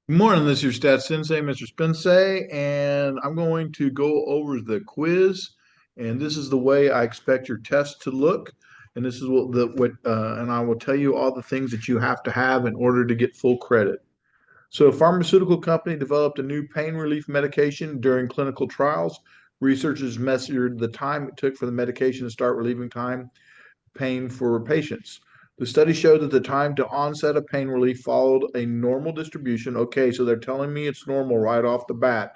Good morning, this is your Stats Sensei, Mr. Spensei, and I'm going to go over the quiz. And this is the way I expect your test to look. And this is and I will tell you all the things that you have to have in order to get full credit. So, a pharmaceutical company developed a new pain relief medication during clinical trials. Researchers measured the time it took for the medication to start relieving pain for patients. The study showed that the time to onset of pain relief followed a normal distribution. Okay, so they're telling me it's normal right off the bat.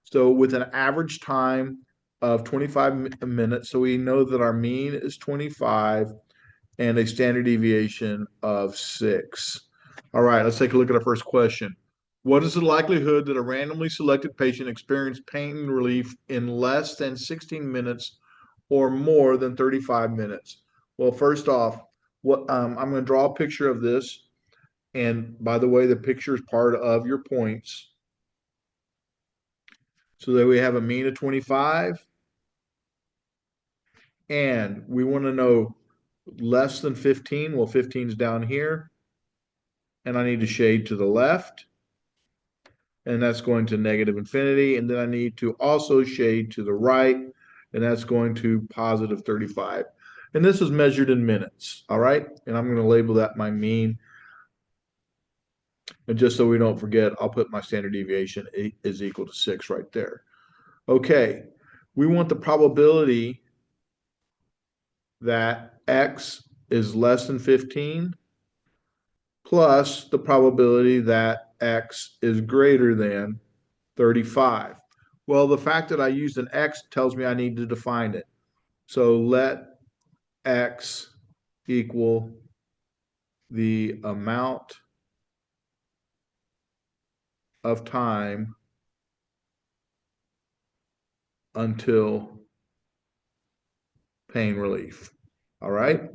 So with an average time of 25 minutes, so we know that our mean is 25 and a standard deviation of 6. All right, let's take a look at our first question. What is the likelihood that a randomly selected patient experienced pain relief in less than 16 minutes or more than 35 minutes? Well, first off, I'm going to draw a picture of this. And by the way, the picture is part of your points. So that we have a mean of 25. And we want to know less than 15. Well, 15 is down here. And I need to shade to the left. And that's going to negative infinity. And then I need to also shade to the right. And that's going to positive 35. And this is measured in minutes. All right. And I'm going to label that my mean. And just so we don't forget, I'll put my standard deviation is equal to 6 right there. Okay. We want the probability that x is less than 15 plus the probability that x is greater than 35. Well, the fact that I used an x tells me I need to define it. So let x equal the amount of time until pain relief. All right.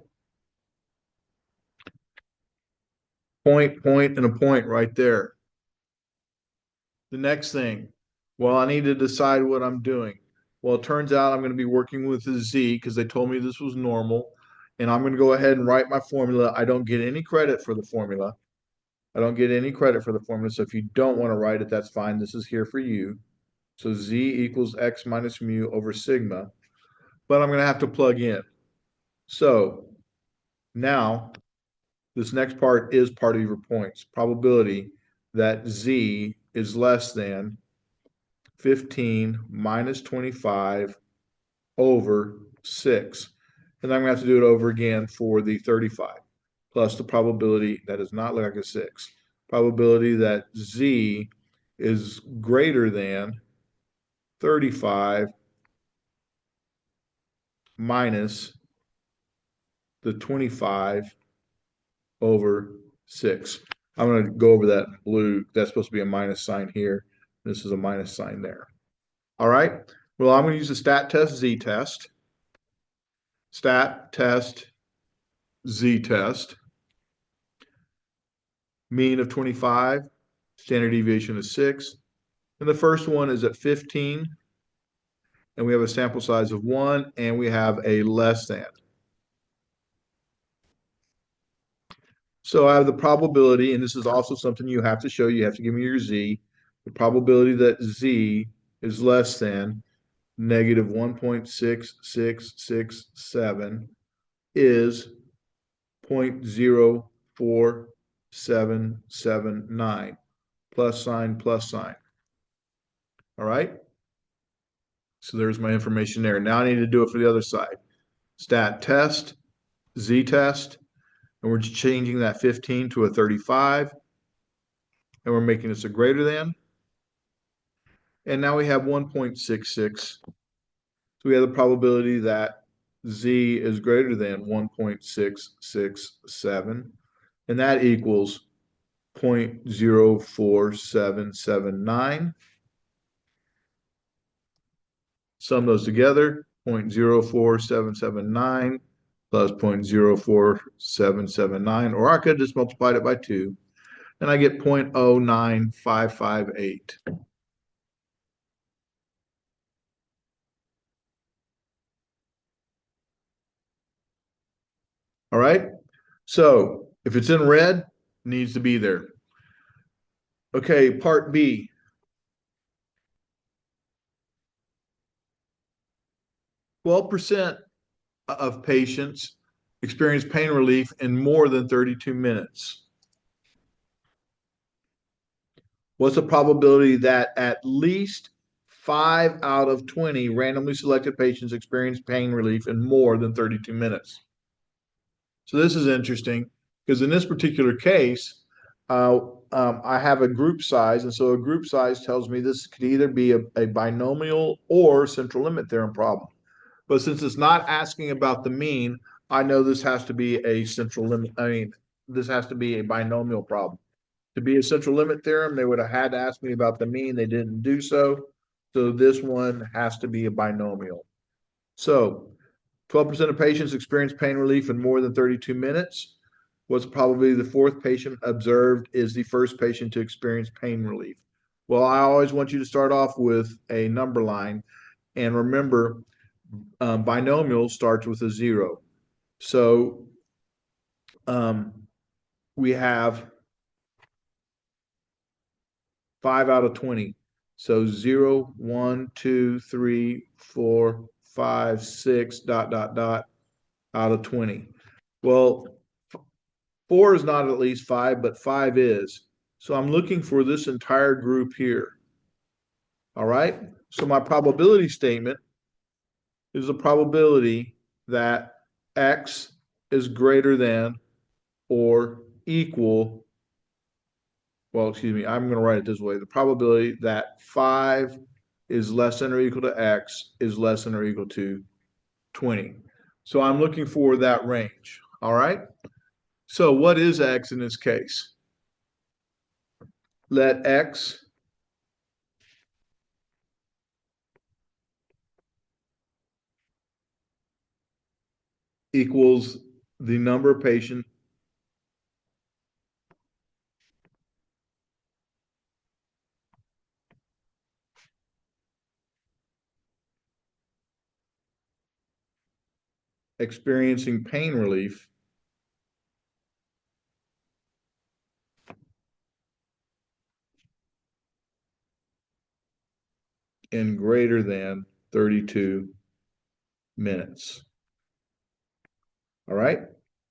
Point, and a point right there. The next thing, well, I need to decide what I'm doing. Well, it turns out I'm going to be working with a Z because they told me this was normal. And I'm going to go ahead and write my formula. I don't get any credit for the formula. I don't get any credit for the formula. So if you don't want to write it, that's fine. This is here for you. So Z equals X minus mu over sigma. But I'm going to have to plug in. So now this next part is part of your points. Probability that Z is less than 15 minus 25 over 6. And I'm going to have to do it over again for the 35, plus the probability that is not like a 6. Probability that Z is greater than 35 minus the 25 over 6. I'm going to go over that in blue. That's supposed to be a minus sign here. This is a minus sign there. All right. Well, I'm going to use the stat test Z test. Stat test Z test. Mean of 25, standard deviation is 6. And the first one is at 15, and we have a sample size of 1, and we have a less than. So I have the probability, and this is also something you have to show. You have to give me your Z. The probability that Z is less than negative 1.6667 is 0.04779. Plus sign, plus sign. All right. So there's my information there. Now I need to do it for the other side. Stat test, Z test, and we're changing that 15 to a 35, and we're making this a greater than. And now we have 1.66. So we have the probability that Z is greater than 1.667, and that equals 0.04779. Sum those together, 0.04779 plus 0.04779, or I could just multiply it by 2, and I get 0.09558. All right. So if it's in red, it needs to be there. Okay, part B. 12% of patients experience pain relief in more than 32 minutes. What's the probability that at least 5 out of 20 randomly selected patients experience pain relief in more than 32 minutes? So this is interesting because in this particular case, I have a group size, and so a group size tells me this could either be a binomial or central limit theorem problem. But since it's not asking about the mean, I know this has to be a central limit. I mean, this has to be a binomial problem. To be a central limit theorem, they would have had to ask me about the mean. They didn't do so. So this one has to be a binomial. So 12% of patients experience pain relief in more than 32 minutes. What's probably the fourth patient observed is the first patient to experience pain relief. Well, I always want you to start off with a number line. And remember, binomial starts with a 0. So um, we have 5 out of 20. So 0, 1, 2, 3, 4, 5, 6, dot, dot, dot, out of 20. Well, 4 is not at least 5, but 5 is. So I'm looking for this entire group here. All right. So my probability statement is the probability that X is greater than or equal. Well, excuse me, I'm going to write it this way. The probability that 5 is less than or equal to X is less than or equal to 20. So I'm looking for that range. All right. So what is X in this case? Let X equals the number of patients experiencing pain relief in greater than 32 minutes. All right.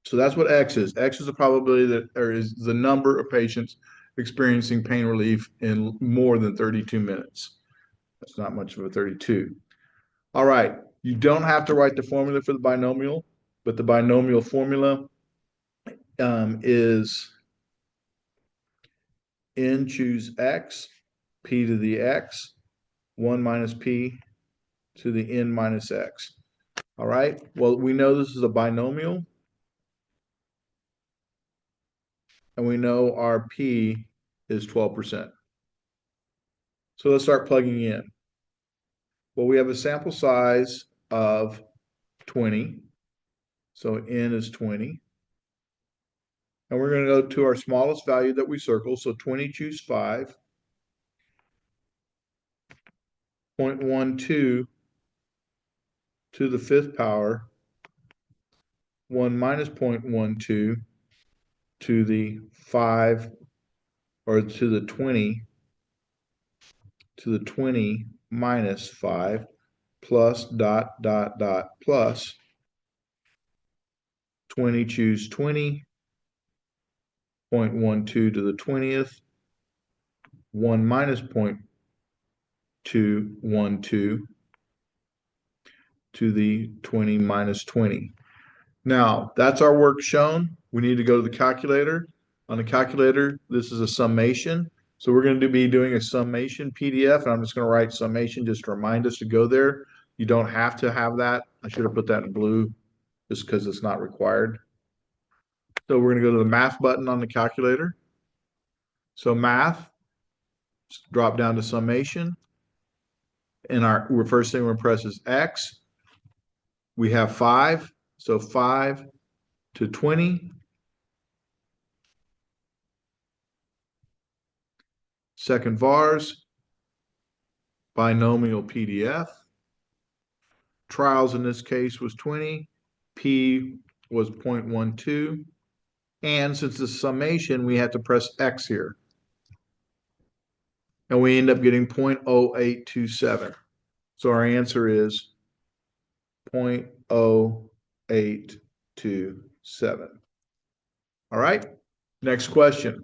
So that's what X is. X is the probability that, or is the number of patients experiencing pain relief in more than 32 minutes. That's not much of a 32. All right. You don't have to write the formula for the binomial, but the binomial formula is n choose X, P to the X, 1 minus P to the n minus X. All right. Well, we know this is a binomial, and we know our P is 12%. So let's start plugging in. Well, we have a sample size of 20. So n is 20. And we're going to go to our smallest value that we circle. So 20 choose 5. 0.12 to the fifth power, 1 minus 0.12 to the 5, or to the 20, to the 20 minus 5, plus dot, dot, dot, plus 20 choose 20, 0.12 to the 20th, 1 minus 0.212 to the 20 minus 20. Now, that's our work shown. We need to go to the calculator. On the calculator, this is a summation. So we're going to be doing a summation PDF, and I'm just going to write summation just to remind us to go there. You don't have to have that. I should have put that in blue just because it's not required. So we're going to go to the math button on the calculator. So math, drop down to summation. And our first thing we're going to press is X. We have 5. So 5 to 20. Second vars, binomial PDF. Trials in this case was 20. P was 0.12. And since it's summation, we have to press X here. and we end up getting 0.0827. So our answer is 0.0827. All right, next question,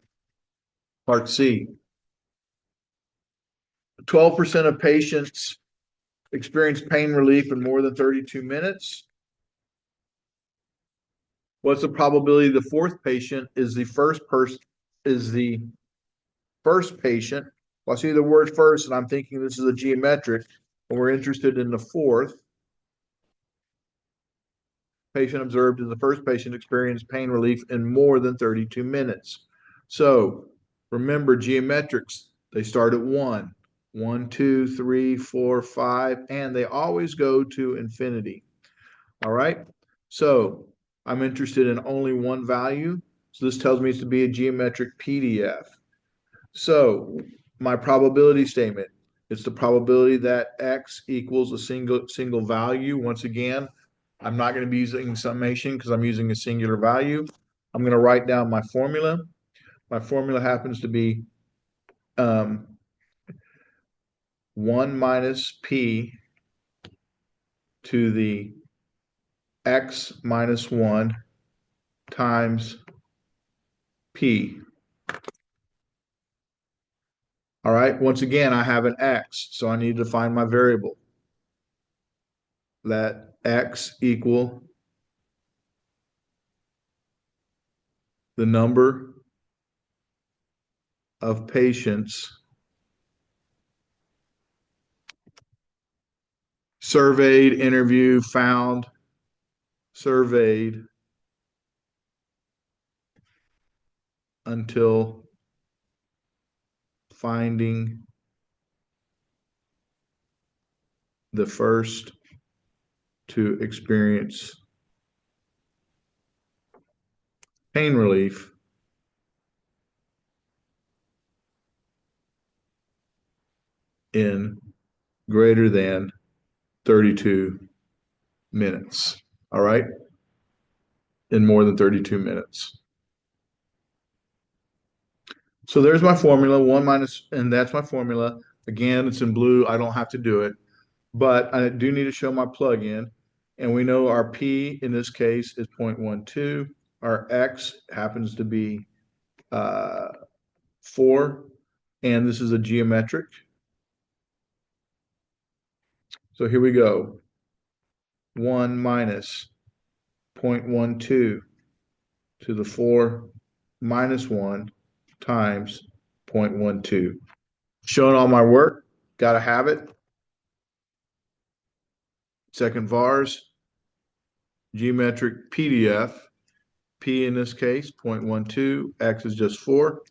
part C. 12% of patients experience pain relief in more than 32 minutes. What's the probability the fourth patient is the first patient? Well, I see the word first, and I'm thinking this is a geometric, and we're interested in the fourth patient observed as the first patient experienced pain relief in more than 32 minutes. So remember geometrics, they start at 1, 1, 2, 3, 4, 5, and they always go to infinity. All right. So I'm interested in only one value. So this tells me it's to be a geometric PDF. So my probability statement, it's the probability that X equals a single value. Once again, I'm not going to be using summation because I'm using a singular value. I'm going to write down my formula. My formula happens to be 1 minus P to the X minus 1 times P. All right, once again, I have an X, so I need to find my variable. Let X equal the number of patients surveyed, interviewed, found, surveyed until finding the first to experience pain relief in greater than 32 minutes. All right, in more than 32 minutes. So there's my formula, 1 minus, and that's my formula. Again, it's in blue. I don't have to do it, but I do need to show my plug-in. And we know our P in this case is 0.12. Our X happens to be 4, and this is a geometric. So here we go. 1 minus 0.12 to the 4 minus 1 times 0.12. Showing all my work, got to have it. Second vars, geometric PDF. P in this case, 0.12, X is just 4.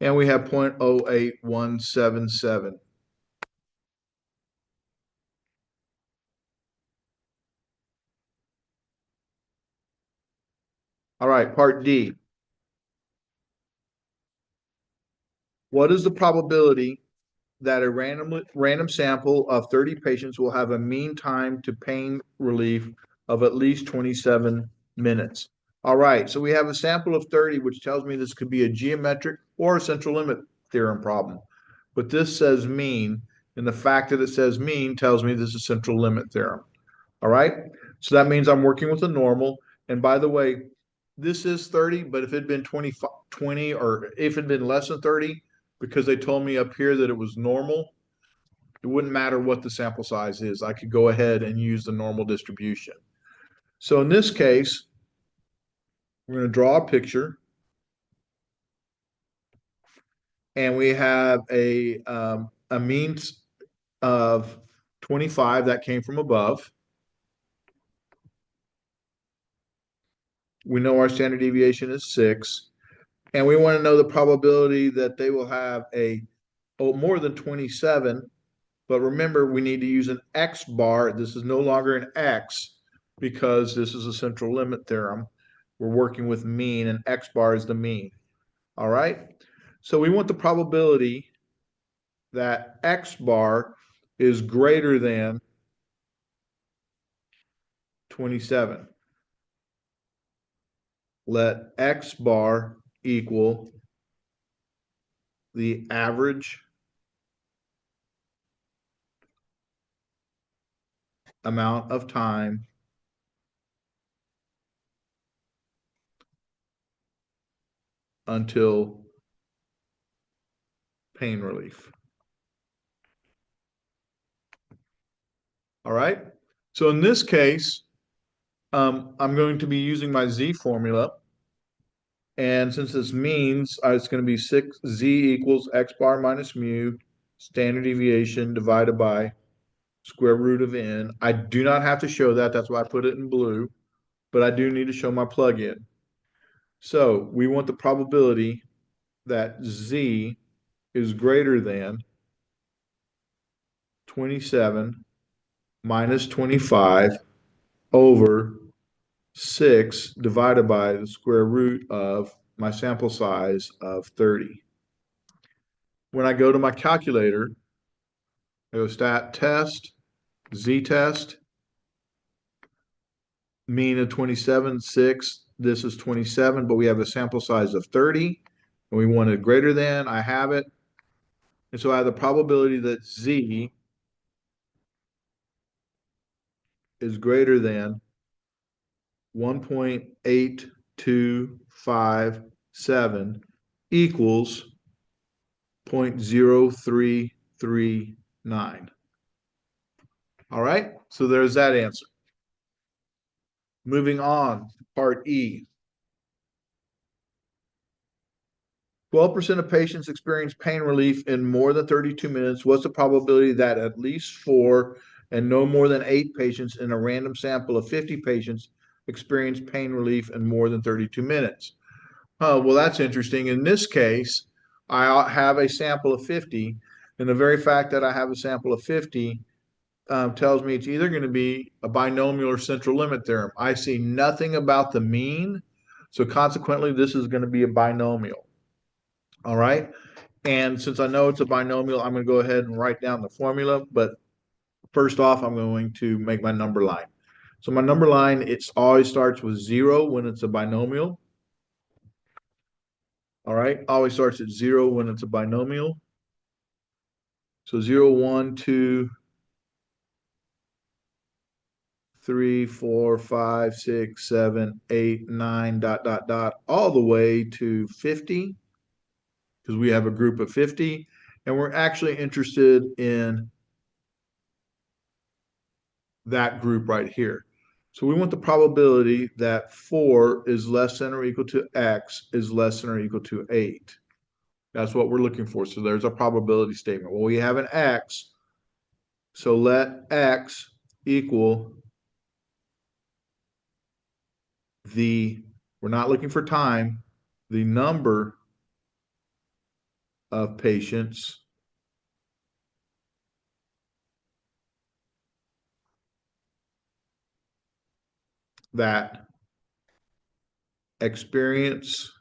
And we have 0.08177. All right, part D. What is the probability that a random sample of 30 patients will have a mean time to pain relief of at least 27 minutes? All right, so we have a sample of 30, which tells me this could be a geometric or a central limit theorem problem. But this says mean, and the fact that it says mean tells me this is a central limit theorem. All right, so that means I'm working with a normal. And by the way, this is 30, but if it had been 20, or if it had been less than 30, because they told me up here that it was normal, it wouldn't matter what the sample size is. I could go ahead and use the normal distribution. So in this case, we're going to draw a picture, and we have a mean of 25 that came from above. We know our standard deviation is 6, and we want to know the probability that they will have more than 27. But remember, we need to use an X bar. This is no longer an X because this is a central limit theorem. We're working with mean, and X bar is the mean. All right. So we want the probability that X bar is greater than 27. Let X bar equal the average amount of time until pain relief. All right. So in this case, I'm going to be using my Z formula. And since this means it's going to be 6Z equals X bar minus mu standard deviation divided by square root of n. I do not have to show that. That's why I put it in blue. But I do need to show my plug-in. So we want the probability that Z is greater than 27 minus 25 over 6 divided by the square root of my sample size of 30. When I go to my calculator, I go stat test, Z test, mean of 27, 6. This is 27, but we have a sample size of 30, and we want it greater than. I have it. And so I have the probability that Z is greater than 1.8257 equals 0.0339. All right, so there's that answer. Moving on, part E. 12% of patients experience pain relief in more than 32 minutes. What's the probability that at least 4 and no more than 8 patients in a random sample of 50 patients experience pain relief in more than 32 minutes? Oh, well, that's interesting. In this case, I have a sample of 50, and the very fact that I have a sample of 50 tells me it's either going to be a binomial or central limit theorem. I see nothing about the mean, so consequently, this is going to be a binomial. All right. And since I know it's a binomial, I'm going to go ahead and write down the formula. But first off, I'm going to make my number line. So my number line, it always starts with 0 when it's a binomial. All right. Always starts at 0 when it's a binomial. So 0, 1, 2, 3, 4, 5, 6, 7, 8, 9, dot, dot, dot, all the way to 50, because we have a group of 50. And we're actually interested in that group right here. So we want the probability that 4 is less than or equal to X is less than or equal to 8. That's what we're looking for. So there's a probability statement. Well, we have an X. So let X equal we're not looking for time, the number of patients that experience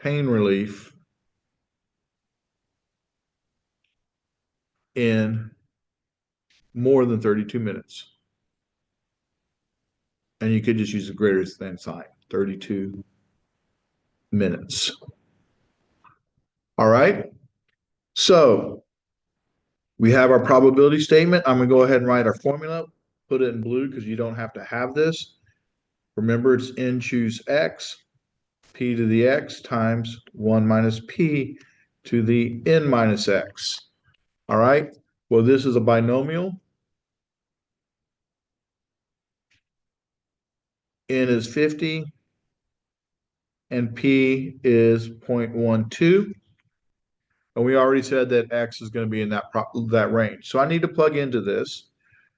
pain relief in more than 32 minutes. And you could just use a greater than sign, 32 minutes. All right. So we have our probability statement. I'm going to go ahead and write our formula, put it in blue because you don't have to have this. Remember, it's n choose x, p to the x times 1 minus p to the n minus x. All right. Well, this is a binomial. N is 50 and p is 0.12. And we already said that x is going to be in that range. So I need to plug into this.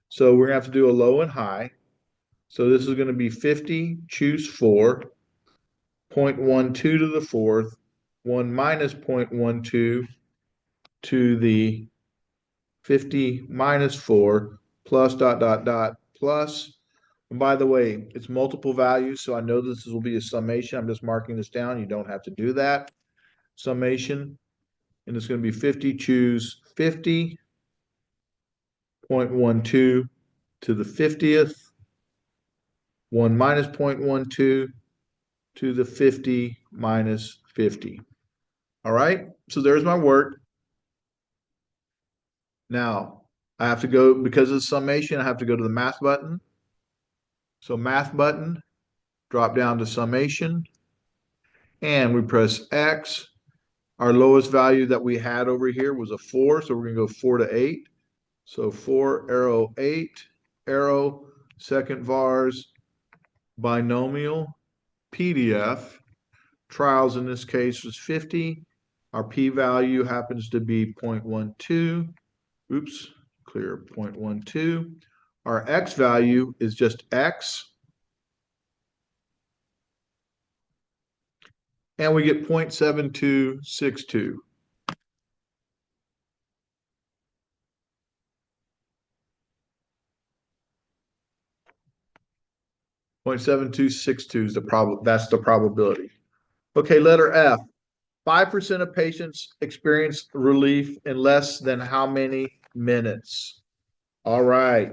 So we're going to have to do a low and high. So this is going to be 50, choose 4, 0.12 to the fourth, 1 minus 0.12 to the 50 minus 4, plus dot, dot, dot, plus. And by the way, it's multiple values, so I know this will be a summation. I'm just marking this down. You don't have to do that. Summation, and it's going to be 50, choose 50, 0.12 to the 50th, 1 minus 0.12 to the 50 minus 50. All right, so there's my work. Now I have to go, because of the summation, I have to go to the math button. So math button, drop down to summation, and we press X. Our lowest value that we had over here was a 4, so we're going to go 4 to 8. So 4 arrow 8 arrow second vars binomial PDF. Trials in this case was 50. Our p-value happens to be 0.12. Oops, clear 0.12. Our x value is just x. And we get 0.7262. .7262 is the problem. That's the probability. Okay, letter F. 5% of patients experience relief in less than how many minutes? All right.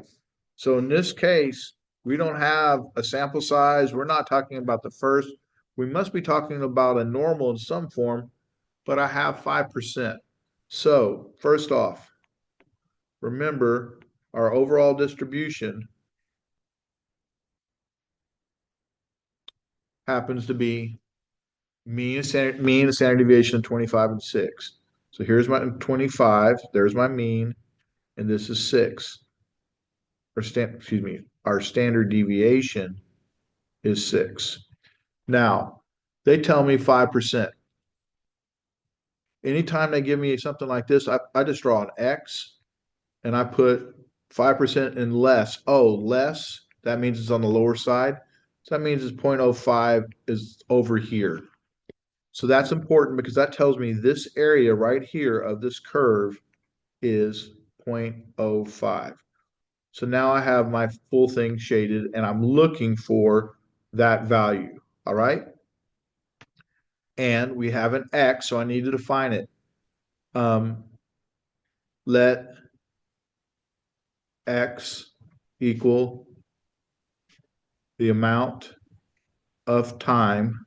So in this case, we don't have a sample size. We're not talking about the first. We must be talking about a normal in some form, but I have 5%. So first off, remember our overall distribution happens to be mean and standard deviation of 25 and 6. So here's my 25, there's my mean, and this is 6. Our standard deviation is 6. Now, they tell me 5%. Anytime they give me something like this, I just draw an X and I put 5% and less. Oh, less, that means it's on the lower side. So that means it's 0.05 is over here. So that's important because that tells me this area right here of this curve is 0.05. So now I have my full thing shaded and I'm looking for that value. All right. And we have an X, so I need to define it. Let X equal the amount of time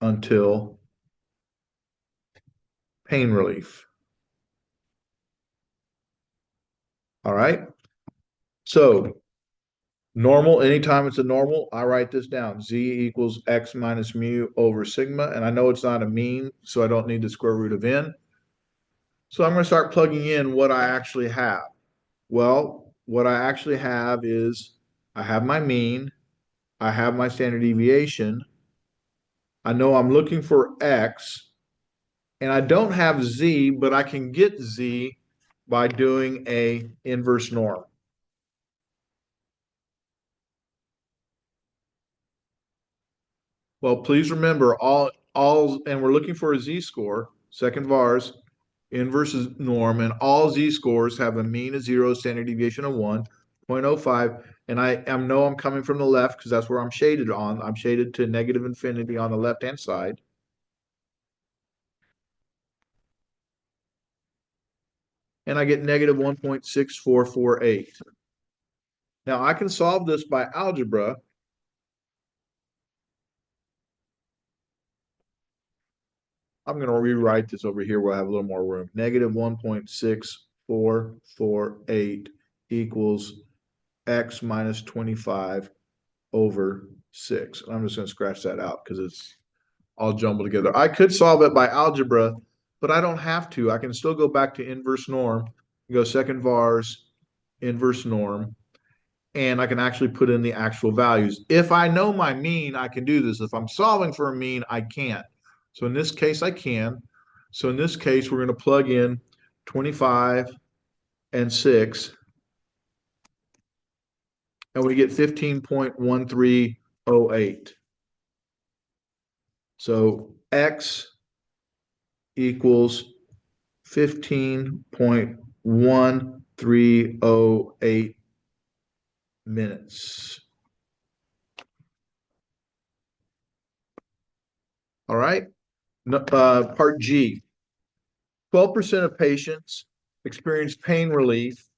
until pain relief. All right. So normal, anytime it's a normal, I write this down. Z equals X minus mu over sigma. And I know it's not a mean, so I don't need the square root of n. So I'm going to start plugging in what I actually have. Well, what I actually have is I have my mean, I have my standard deviation. I know I'm looking for X, and I don't have Z, but I can get Z by doing a inverse norm. Well, please remember and we're looking for a Z-score, second vars, inverse norm, and all Z-scores have a mean of 0, standard deviation of 1, 0.05, and I know I'm coming from the left because that's where I'm shaded on. I'm shaded to negative infinity on the left-hand side. And I get negative 1.6448. Now I can solve this by algebra. I'm going to rewrite this over here where I have a little more room. Negative 1.6448 equals x minus 25 over 6. I'm just going to scratch that out because it's all jumbled together. I could solve it by algebra, but I don't have to. I can still go back to inverse norm, go second vars, inverse norm, and I can actually put in the actual values. If I know my mean, I can do this. If I'm solving for a mean, I can't. So in this case, I can. So in this case, we're going to plug in 25 and 6, and we get 15.1308. So X equals 15.1308 minutes. All right. Part G. 12% of patients experience pain relief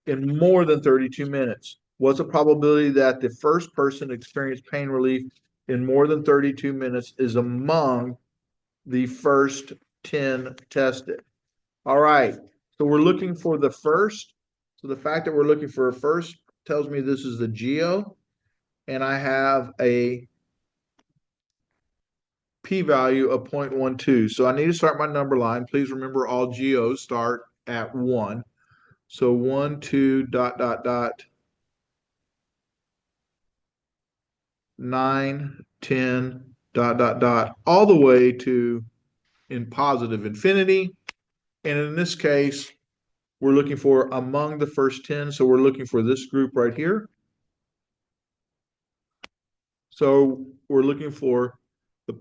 in more than 32 minutes. What's the probability that the first person experienced pain relief in more than 32 minutes is among the first 10 tested. All right. So we're looking for the first. So the fact that we're looking for a first tells me this is the geo, and I have a p-value of 0.12. So I need to start my number line. Please remember all geos start at 1. So 1, 2, dot, dot, dot, 9, 10, dot, dot, dot, all the way to in positive infinity. And in this case, we're looking for among the first 10. So we're looking for this group right here. So we're looking for the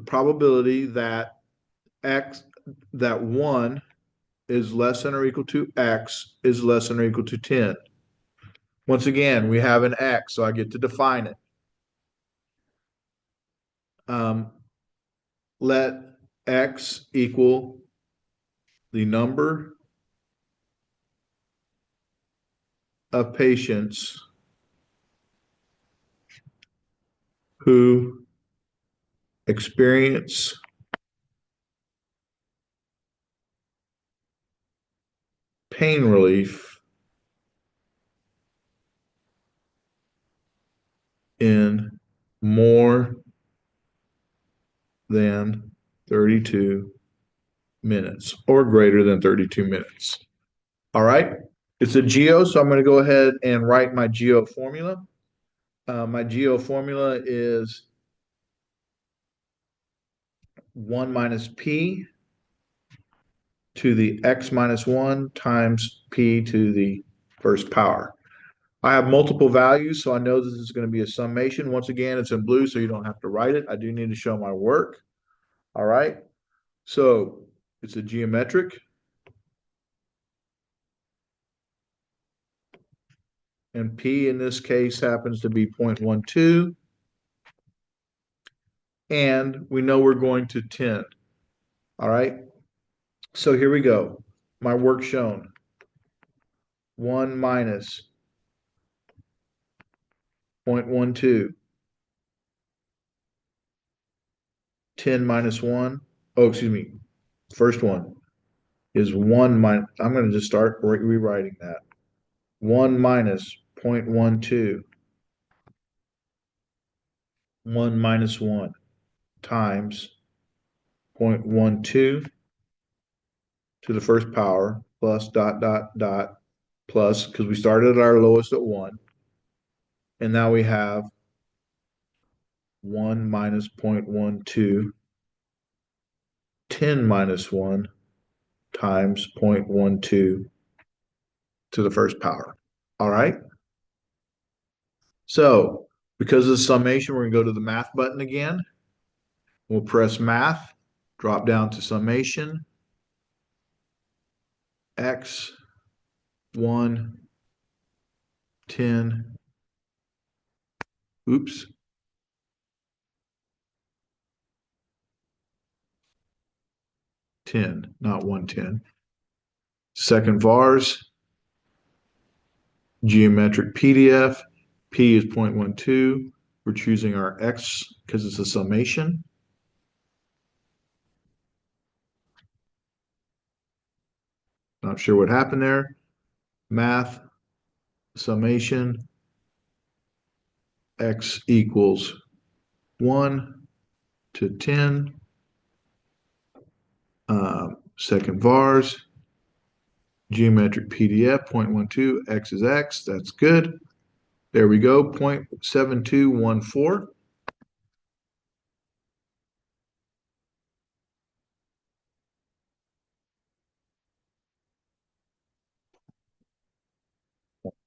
probability that that 1 is less than or equal to x is less than or equal to 10. Once again, we have an x, so I get to define it. Let x equal the number of patients who experience pain relief in more than 32 minutes or greater than 32 minutes. All right. It's a geo, so I'm going to go ahead and write my geo formula. My geo formula is 1 minus p to the x minus 1 times p to the first power. I have multiple values, so I know this is going to be a summation. Once again, it's in blue, so you don't have to write it. I do need to show my work. All right. So it's a geometric. And P in this case happens to be 0.12. And we know we're going to 10. All right. So here we go. My work shown. 1 minus 0.12. 10 minus 1. Oh, excuse me. First one is 1 minus. I'm going to just start rewriting that. 1 minus 0.12. 1 minus 1 times 0.12 to the first power plus dot, dot, dot, plus, because we started at our lowest at 1. And now we have 1 minus 0.12, 10 minus 1 times 0.12 to the first power. All right. So because of the summation, we're going to go to the math button again. We'll press math, drop down to summation, x, 1, 10, oops, 10, not 110. Second vars, geometric PDF, P is 0.12. We're choosing our X because it's a summation. Not sure what happened there. Math, summation, X equals 1 to 10. Second vars, geometric PDF, 0.12, X is X, that's good. There we go, 0.7214.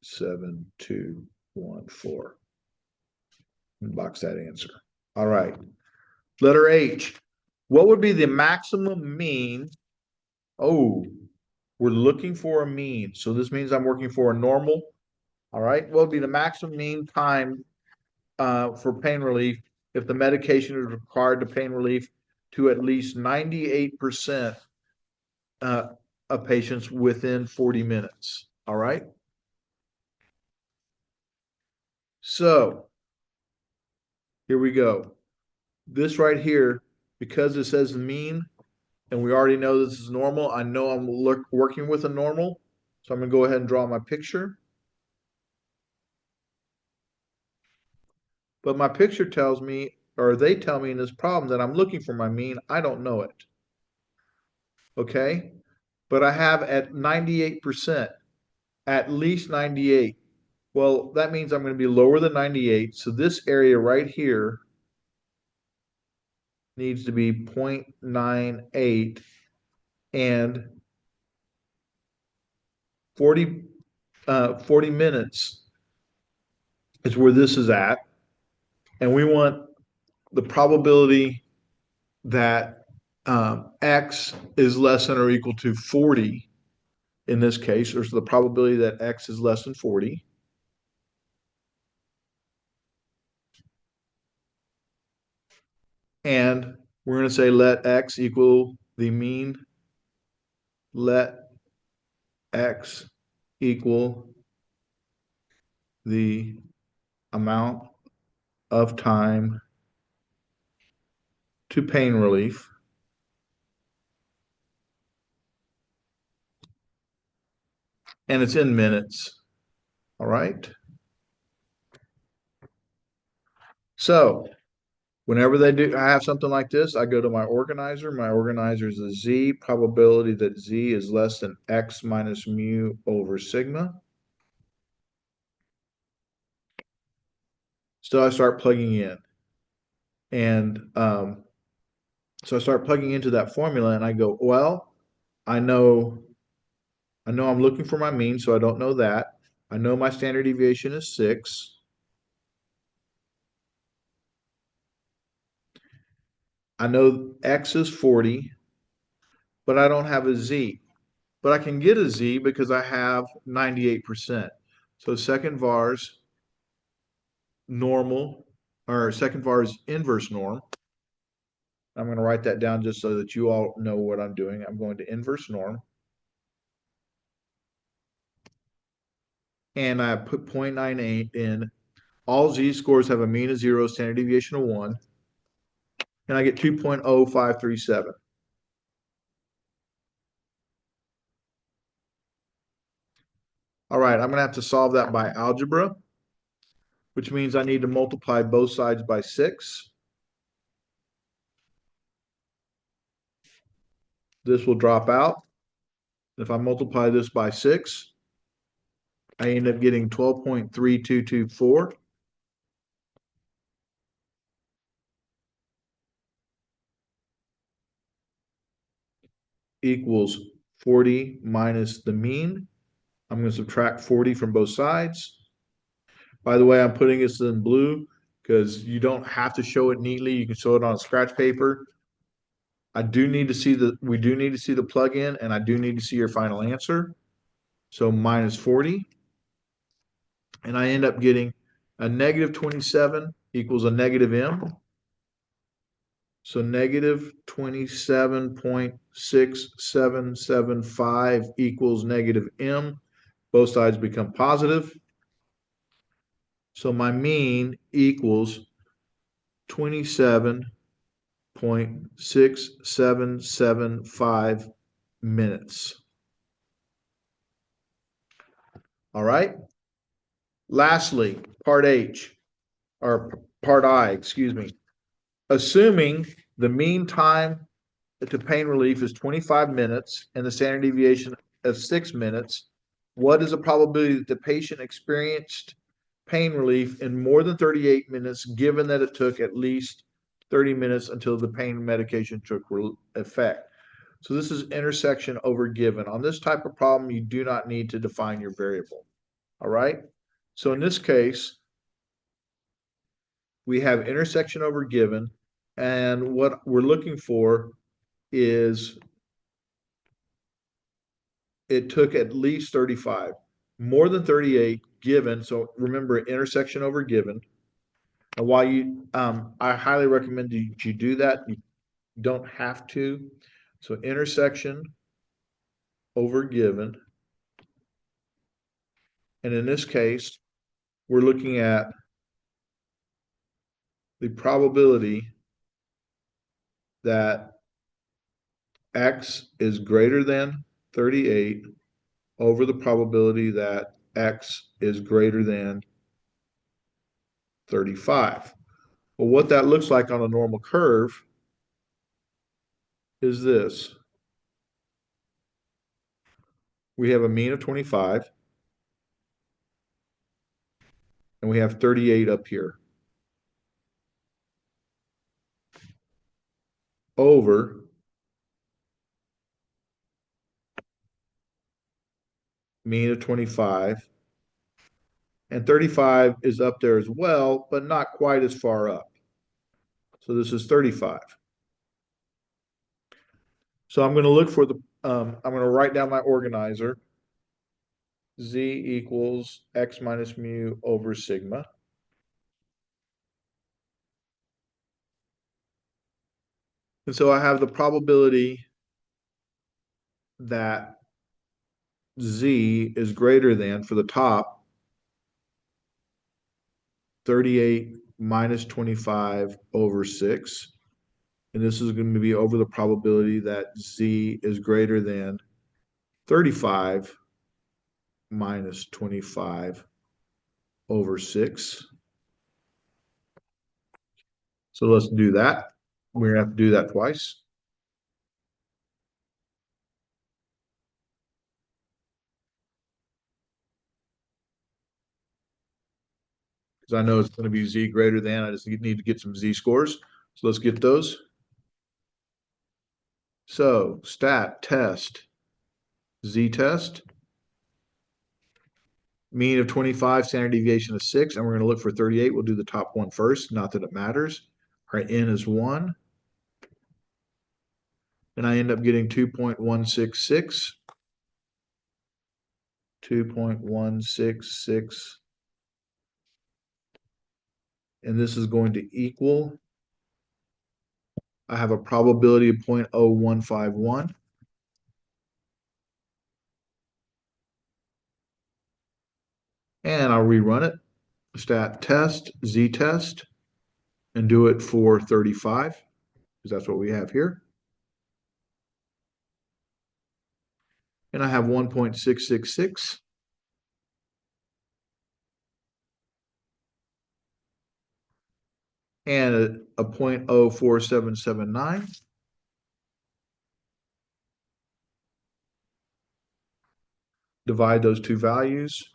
Seven, 2, 1, 4. Box that answer. All right. Letter H. What would be the maximum mean? Oh, we're looking for a mean. So this means I'm working for a normal. All right. What would be the maximum mean time for pain relief if the medication is required to pain relief to at least 98% of patients within 40 minutes? All right. So Here we go. This right here, because it says mean, and we already know this is normal, I know I'm working with a normal. So I'm going to go ahead and draw my picture. But my picture tells me, or they tell me in this problem that I'm looking for my mean. I don't know it. Okay? But I have at 98%, at least 98. Well, that means I'm going to be lower than 98. So this area right here needs to be 0.98, and 40 minutes is where this is at. And we want the probability that x is less than or equal to 40 in this case, or the probability that x is less than 40. And we're going to say let x equal the mean. Let x equal the amount of time to pain relief. And it's in minutes. All right. So whenever I have something like this, I go to my organizer. My organizer is a z, probability that z is less than x minus mu over sigma. So I start plugging in. And so I start plugging into that formula and I go, well, I know I'm looking for my mean, so I don't know that. I know my standard deviation is 6. I know x is 40, but I don't have a z. But I can get a z because I have 98%. So second var's normal, or second var's inverse norm. I'm going to write that down just so that you all know what I'm doing. I'm going to inverse norm. And I put 0.98 in. All z-scores have a mean of 0, standard deviation of 1. And I get 2.0537. All right, I'm going to have to solve that by algebra, which means I need to multiply both sides by 6. This will drop out. If I multiply this by 6, I end up getting 12.3224. Equals 40 minus the mean. I'm going to subtract 40 from both sides. By the way, I'm putting this in blue because you don't have to show it neatly. You can show it on scratch paper. We do need to see the plug-in, and I do need to see your final answer. So minus 40. And I end up getting a negative 27 equals a negative m. So negative 27.6775 equals negative m. Both sides become positive. So my mean equals 27.6775 minutes. All right. Lastly, part H, or part I, excuse me. Assuming the mean time to pain relief is 25 minutes and the standard deviation of 6 minutes, what is the probability that the patient experienced pain relief in more than 38 minutes, given that it took at least 30 minutes until the pain medication took effect? So this is intersection over given. On this type of problem, you do not need to define your variable. All right. So in this case, we have intersection over given, and what we're looking for is it took at least 35, more than 38 given. So remember, intersection over given. And while I highly recommend that you do that. You don't have to. So intersection over given. And in this case, we're looking at the probability that X is greater than 38 over the probability that X is greater than 35. Well, what that looks like on a normal curve is this. We have a mean of 25, and we have 38 up here over mean of 25, and 35 is up there as well, but not quite as far up. So this is 35. So I'm going to look for I'm going to write down my organizer. Z equals X minus mu over sigma. And so I have the probability that Z is greater than, for the top, 38 minus 25 over 6. And this is going to be over the probability that Z is greater than 35 minus 25 over 6. So let's do that. We're going to have to do that twice. Because I know it's going to be Z greater than. I just need to get some Z scores. So let's get those. So stat test, Z test, mean of 25, standard deviation of 6, and we're going to look for 38. We'll do the top one first, not that it matters. All right, N is 1. And I end up getting 2.166. 2.166. And this is going to equal, I have a probability of 0.0151. And I'll rerun it. Stat test, Z test, and do it for 35, because that's what we have here. And I have 1.666. And a 0.04779. Divide those two values.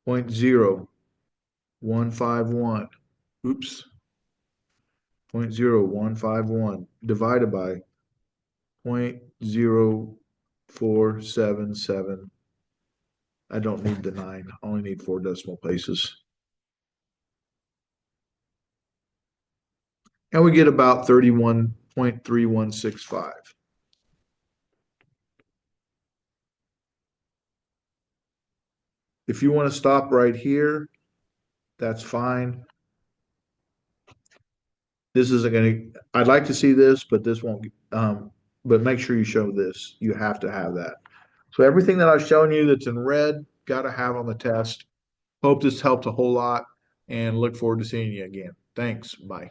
0.0151. Oops. 0.0151 divided by 0.0477. I don't need the 9. I only need 4 decimal places. And we get about 31.3165. If you want to stop right here, that's fine. This isn't going to, I'd like to see this, but this won't, but make sure you show this. You have to have that. So everything that I've shown you that's in red, got to have on the test. Hope this helped a whole lot and look forward to seeing you again. Thanks. Bye.